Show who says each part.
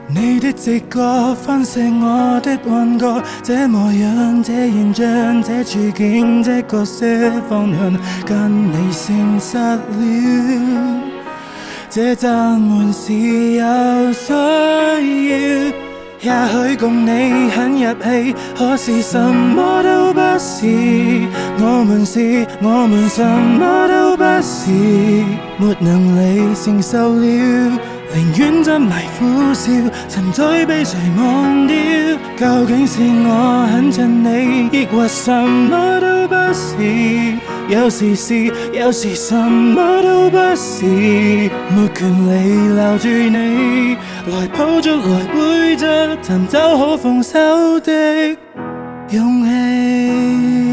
Speaker 1: 你的直覺分析我的幻覺，這模樣，這現象，這處境，這角色方向，跟你誠實了，這暫緩是有需要。也許共你很入戲，可是什麼都不是。我們什麼都不是，沒能力承受了，寧願執迷苦笑，沉醉被誰忘掉？究竟是我很襯你，抑或什麼都不是？有時是，有時什麼都不是，沒權利留住你，來抱着來背着，尋找好放手的勇氣。